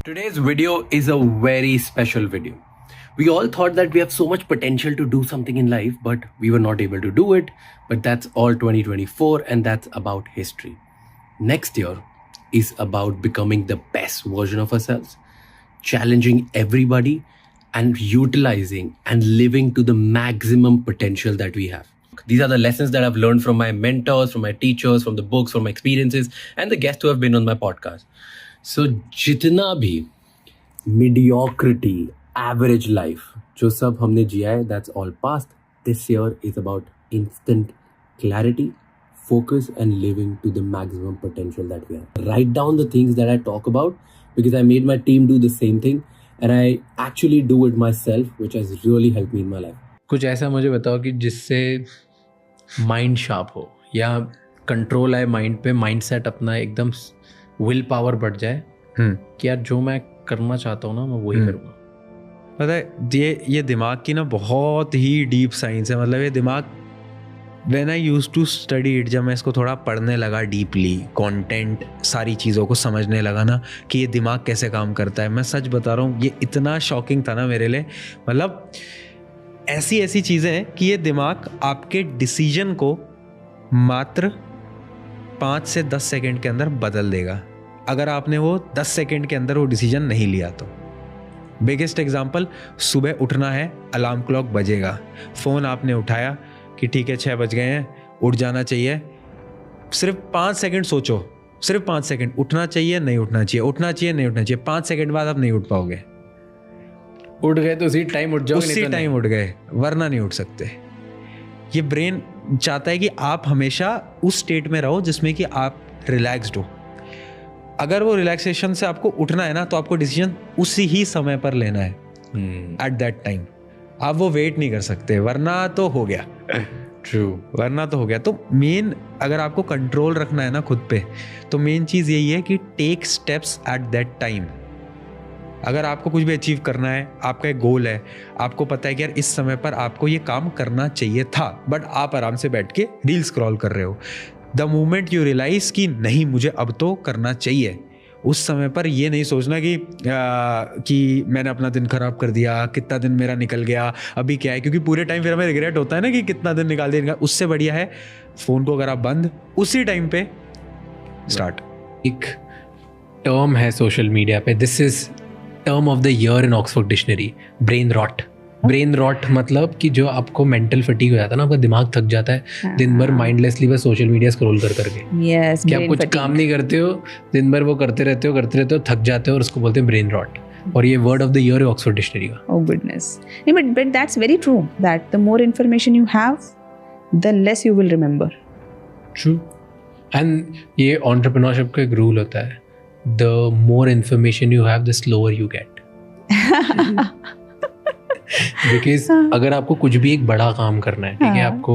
Today's video is a very special video. We all thought that we have so much potential to do something in life, but we were not able to do it. But that's all 2024, and that's about history. Next year is about becoming the best version of ourselves, challenging everybody, and utilizing and living to the maximum potential that we have. These are the lessons that I've learned from my mentors, from my teachers, from the books, from my experiences, and the guests who have been on my podcast. So जितना भी mediocrity, average life, जो सब हमने जिया है, that's all past. This year is about instant clarity, focus, and living to the maximum potential that we have. Write down the things that I talk about because I made my team do the same thing and I actually do it myself, which has really helped me in my life. कुछ ऐसा मुझे बताओ कि जिससे mind sharp हो या control आए mind पे, माइंड सेट अपना एकदम विल पावर बढ़ जाए कि यार जो मैं करना चाहता हूँ ना मैं वही करूँगा. पता है ये दिमाग की ना बहुत ही डीप साइंस है. मतलब ये दिमाग when I used to study it, जब मैं इसको थोड़ा पढ़ने लगा डीपली, कंटेंट, सारी चीज़ों को समझने लगा ना कि ये दिमाग कैसे काम करता है, मैं सच बता रहा हूँ ये इतना शॉकिंग था ना मेरे लिए. मतलब ऐसी चीज़ें हैं कि ये दिमाग आपके डिसीजन को मात्र 5 से 10 सेकंड के अंदर बदल देगा अगर आपने वो 10 सेकंड के अंदर वो डिसीजन नहीं लिया तो. बिगेस्ट एग्जांपल, सुबह उठना है, अलार्म क्लॉक बजेगा, फ़ोन आपने उठाया कि ठीक है 6 बज गए हैं, उठ जाना चाहिए. सिर्फ 5 सेकंड सोचो, सिर्फ 5 सेकंड, उठना चाहिए नहीं उठना चाहिए, उठना चाहिए नहीं उठना चाहिए. 5 सेकंड बाद आप नहीं उठ पाओगे. उठ गए तो उसी टाइम उठ जाओगे, उसी टाइम उठ गए, वरना नहीं उठ सकते. ये ब्रेन चाहता है कि आप हमेशा उस स्टेट में रहो जिसमें कि आप रिलैक्स्ड हो. अगर वो रिलैक्सेशन से आपको उठना है ना तो आपको डिसीजन उसी ही समय पर लेना है, एट दैट टाइम. आप वो वेट नहीं कर सकते, वरना तो हो गया. ट्रू, वरना तो हो गया. तो मेन अगर आपको कंट्रोल रखना है ना खुद पे, तो मेन चीज़ यही है कि take steps at that time. अगर आपको कुछ भी अचीव करना है, आपका एक गोल है, आपको पता है कि यार इस समय पर आपको ये काम करना चाहिए था, बट आप आराम से बैठ के रील स्क्रॉल कर रहे हो. द मोमेंट यू रियलाइज कि नहीं मुझे अब तो करना चाहिए, उस समय पर ये नहीं सोचना कि मैंने अपना दिन खराब कर दिया, कितना दिन मेरा निकल गया, अभी क्या है. क्योंकि पूरे टाइम फिर हमें रिग्रेट होता है ना कि कितना दिन निकाल दिया. उससे बढ़िया है फ़ोन को अगर आप बंद उसी टाइम पे स्टार्ट. एक टर्म है सोशल मीडिया पे, this is term of the year in Oxford dictionary, brain rot. Brain rot मतलब कि जो आपको मेंटल फटीग हो जाता है ना, आपका दिमाग थक जाता है दिन भर माइंडलेसली बस सोशल मीडिया स्क्रॉल कर करके. Yes, कि आप कुछ काम नहीं करते हो, दिन भर वो करते रहते हो, थक जाते हो, और उसको बोलते हैं ब्रेन रॉट. और ये वर्ड ऑफ द ईयर है ऑक्सफोर्ड डिक्शनरी का. Oh goodness. No, but that's very true that the more information you have, the less you will remember. True. And ये entrepreneurship का एक रूल होता है, the more information you have, the slower you get. Because अगर आपको कुछ भी एक बड़ा काम करना है, ठीक है, आपको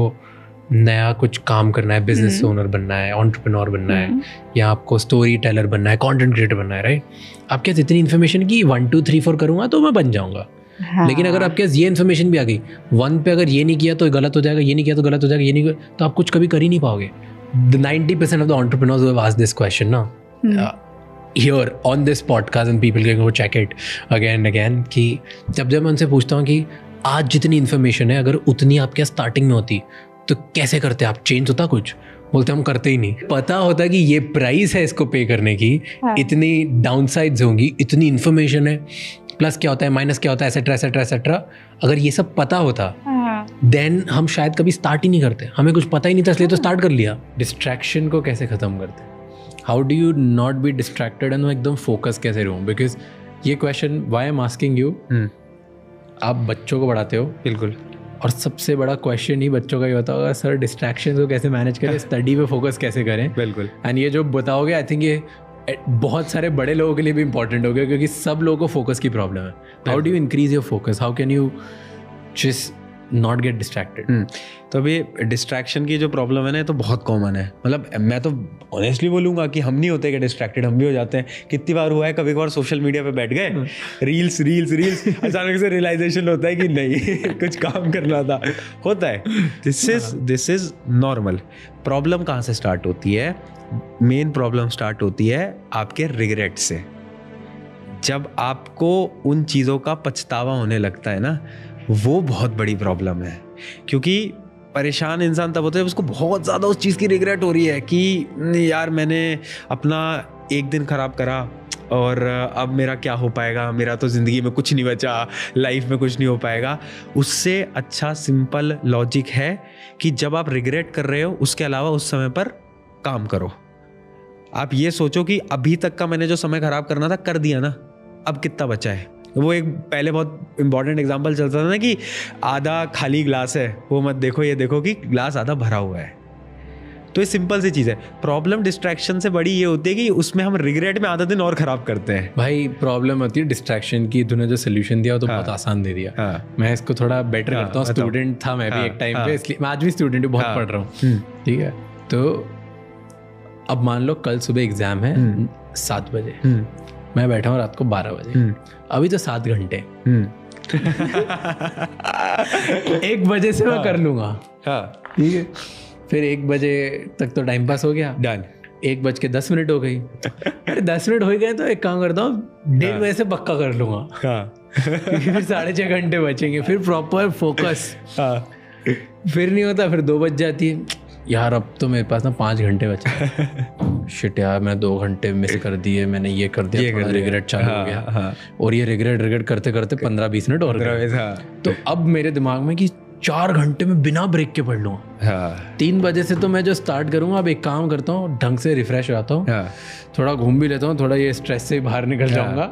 नया कुछ काम करना है, बिजनेस ओनर बनना है, एंटरप्रेन्योर बनना है, या आपको स्टोरी टेलर बनना है, कंटेंट क्रिएटर बनना है, राइट. आपके पास इतनी इन्फॉर्मेशन की 1 2 3 4 करूँगा तो मैं बन जाऊँगा. लेकिन अगर आपके पास ये इन्फॉर्मेशन भी आ गई, 1 पे अगर ये नहीं किया तो गलत हो जाएगा, ये नहीं किया तो गलत हो जाएगा, ये नहीं तो आप कुछ कभी कर ही नहीं पाओगे. 90% of the entrepreneurs who have asked this question now, here on this podcast, and people can go check it again and again, कि जब मैं उनसे पूछता हूँ कि आज जितनी इन्फॉर्मेशन है अगर उतनी आपके स्टार्टिंग में होती तो कैसे करते आप, चेंज होता कुछ? बोलते हम करते ही नहीं. पता होता कि ये प्राइस है इसको पे करने की, इतनी डाउनसाइड्स होंगी, इतनी इन्फॉर्मेशन है, प्लस क्या होता है, माइनस क्या होता है, एसेट्रा एसेट्रा एसेट्रा. अगर ये सब पता होता देन हम शायद कभी स्टार्ट ही नहीं करते. हमें कुछ पता ही नहीं था इसलिए तो स्टार्ट कर लिया. डिस्ट्रैक्शन को कैसे ख़त्म करते हैं? How do you not be distracted and एकदम फोकस कैसे रहूँ? बिकॉज ये question Y am asking you, आप बच्चों को पढ़ाते हो, बिल्कुल, और सबसे बड़ा क्वेश्चन ही बच्चों का ही होता होगा, सर डिस्ट्रैक्शन को कैसे मैनेज करें, स्टडी पे फोकस कैसे करें. बिल्कुल. एंड ये जो बताओगे आई थिंक ये बहुत सारे बड़े लोगों के लिए भी इंपॉर्टेंट हो गया, क्योंकि सब लोगों को फोकस की प्रॉब्लम है. How do you increase your focus, how can you just not get distracted? तो अभी डिस्ट्रैक्शन की जो प्रॉब्लम है ना, तो बहुत कॉमन है. मतलब मैं तो ऑनेस्टली बोलूँगा कि हम नहीं होते कि डिस्ट्रैक्टेड, हम भी हो जाते हैं. कितनी बार हुआ है, कभी कभार सोशल मीडिया पे बैठ गए, रील्स अचानक से रियलाइजेशन होता है कि नहीं कुछ काम करना था. होता है. This is normal. प्रॉब्लम कहाँ से स्टार्ट होती है? मेन प्रॉब्लम स्टार्ट होती है आपके रिग्रेट से. जब आपको उन चीज़ों का पछतावा होने लगता है ना, वो बहुत बड़ी प्रॉब्लम है। क्योंकि परेशान इंसान तब होता है उसको बहुत ज़्यादा उस चीज़ की रिग्रेट हो रही है कि यार मैंने अपना एक दिन ख़राब करा और अब मेरा क्या हो पाएगा, मेरा तो ज़िंदगी में कुछ नहीं बचा, लाइफ में कुछ नहीं हो पाएगा। उससे अच्छा सिंपल लॉजिक है कि जब आप रिग्रेट कर रहे हो उसके अलावा उस समय पर काम करो। आप ये सोचो कि अभी तक का मैंने जो समय ख़राब करना था कर दिया ना, अब कितना बचा है। वो एक पहले बहुत इंपॉर्टेंट एग्जांपल चलता था ना कि आधा खाली ग्लास है, वो मत देखो, ये देखो कि ग्लास आधा भरा हुआ है। तो ये सिंपल सी चीज़ है। प्रॉब्लम डिस्ट्रैक्शन से बड़ी ये होती है कि उसमें हम रिग्रेट में आधा दिन और ख़राब करते हैं। भाई प्रॉब्लम होती है डिस्ट्रैक्शन की। तूने जो सोल्यूशन दिया वो तो हाँ, बहुत आसान दे दिया। हाँ, मैं इसको थोड़ा बेटर हाँ, करता हूँ। बताओ। स्टूडेंट था मैं भी हाँ, एक टाइम हाँ, पे, इसलिए मैं आज भी स्टूडेंट हूँ, बहुत हाँ, पढ़ रहा हूँ। ठीक है, तो अब मान लो कल सुबह एग्जाम है 7 बजे, मैं बैठा हूँ रात को 12 बजे, अभी तो 7 घंटे 1 बजे से मैं कर लूंगा। ठीक है, फिर 1 बजे तक तो टाइम पास हो गया, डन। 1:10 हो गई। अरे 10 मिनट हो गए तो एक काम करता हूँ, 1:30 बजे से पक्का कर लूंगा, क्योंकि फिर 6.5 घंटे बचेंगे, फिर प्रॉपर फोकस। फिर नहीं होता, फिर 2 बज जाती है, यार अब तो मेरे पास ना 5 घंटे बचे। शिट यार, मैं 2 घंटे मिस कर दिए, मैंने ये कर दिया, थोड़ा रिग्रेट चालू हो गया। और ये रिग्रेट करते करते 15-20 मिनट और गए। तो अब मेरे दिमाग में कि 4 घंटे में बिना ब्रेक के पढ़ लूँगा। 3 बजे से तो मैं जो स्टार्ट करूँगा, अब एक काम करता हूँ, ढंग से रिफ्रेश आता हूँ, थोड़ा घूम भी लेता हूँ, थोड़ा ये स्ट्रेस से बाहर निकल जाऊँगा,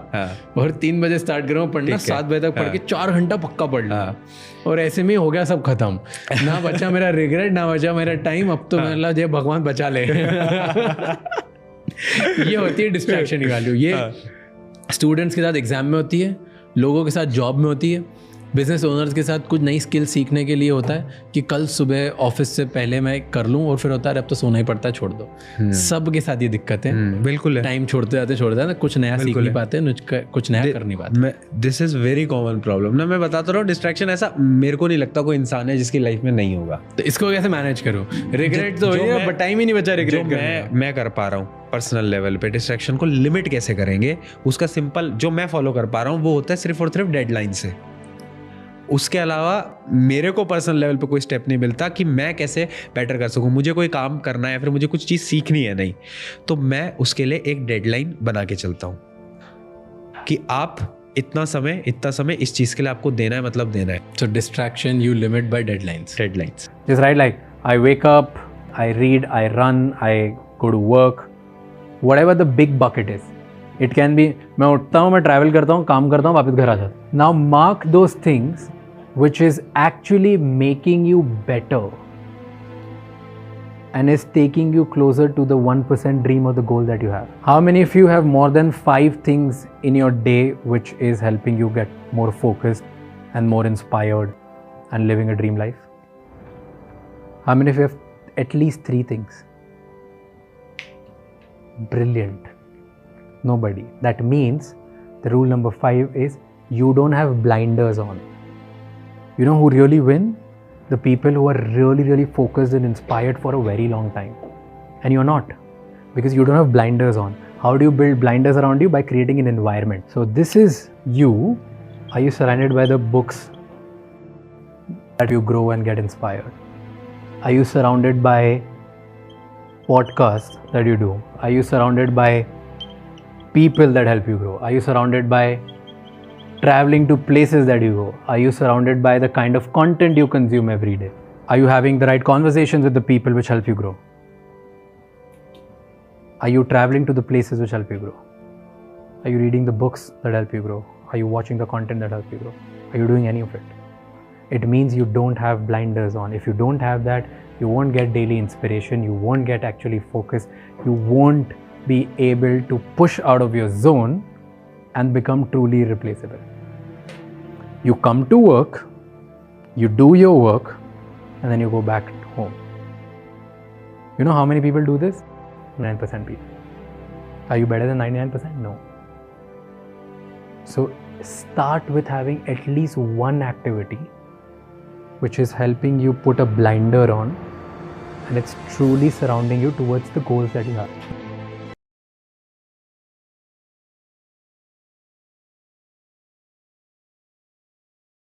और 3 बजे स्टार्ट करूँगा पढ़ना, 7 बजे तक पढ़ के 4 घंटा पक्का पढ़ लूँगा। और ऐसे में हो गया सब खत्म, ना बचा मेरा रिग्रेट, ना बचा मेरा टाइम। अब तो मतलब जय भगवान बचा ले। ये होती है डिस्ट्रैक्शन की वैल्यू। ये स्टूडेंट्स के साथ एग्जाम में होती है, लोगों के साथ जॉब में होती है, बिजनेस ओनर्स के साथ कुछ नई स्किल सीखने के लिए होता है कि कल सुबह ऑफिस से पहले मैं कर लूँ, और फिर होता है अब तो सोना ही पड़ता है, छोड़ दो। सब के साथ ये दिक्कत है, बिल्कुल है। टाइम छोड़ते जाते कुछ नया सीख नहीं पाते, कुछ नया कर नहीं पाते। This is very common problem ना। मैं बताता रहा हूँ, डिस्ट्रैक्शन ऐसा मेरे को नहीं लगता कोई इंसान है जिसकी लाइफ में नहीं होगा। तो इसको कैसे मैनेज करूँ? रिग्रेट तो हो, बट टाइम ही नहीं बचा रिग्रेट करने का। मैं कर पा रहा हूँ पर्सनल लेवल पे, डिस्ट्रैक्शन को लिमिट कैसे करेंगे उसका सिंपल जो मैं फॉलो कर पा रहा हूँ वो होता है सिर्फ और सिर्फ डेडलाइन से। उसके अलावा मेरे को पर्सनल लेवल पे कोई स्टेप नहीं मिलता कि मैं कैसे बेटर कर सकूं। मुझे कोई काम करना है या फिर मुझे कुछ चीज़ सीखनी है, नहीं तो मैं उसके लिए एक डेडलाइन बना के चलता हूं कि आप इतना समय इस चीज़ के लिए आपको देना है, मतलब देना है। So distraction you limit by deadlines. Just right, like I wake up, I read, I run, I go to work, whatever the big bucket is. It can be मैं उठता हूँ, मैं ट्रैवल करता हूँ, काम करता हूँ, वापस घर आ जाता हूँ। Now mark those things which is actually making you better and is taking you closer to the 1% dream or the goal that you have. How many of you have more than 5 things in your day which is helping you get more focused and more inspired and living a dream life? How many of you have at least 3 things? Brilliant. Nobody. That means the rule number 5 is you don't have blinders on. You know who really win? The people who are really, really focused and inspired for a very long time. And you're not, because you don't have blinders on. How do you build blinders around you? By creating an environment. So this is you. Are you surrounded by the books that you grow and get inspired? Are you surrounded by podcasts that you do? Are you surrounded by people that help you grow? Are you surrounded by traveling to places that you go? Are you surrounded by the kind of content you consume every day? Are you having the right conversations with the people which help you grow? Are you traveling to the places which help you grow? Are you reading the books that help you grow? Are you watching the content that helps you grow? Are you doing any of it? It means you don't have blinders on. If you don't have that, you won't get daily inspiration, you won't get actually focused, you won't be able to push out of your zone and become truly irreplaceable. You come to work, you do your work, and then you go back home. You know how many people do this? 9% people. Are you better than 99%? No. So start with having at least one activity which is helping you put a blinder on, and it's truly surrounding you towards the goals that you have.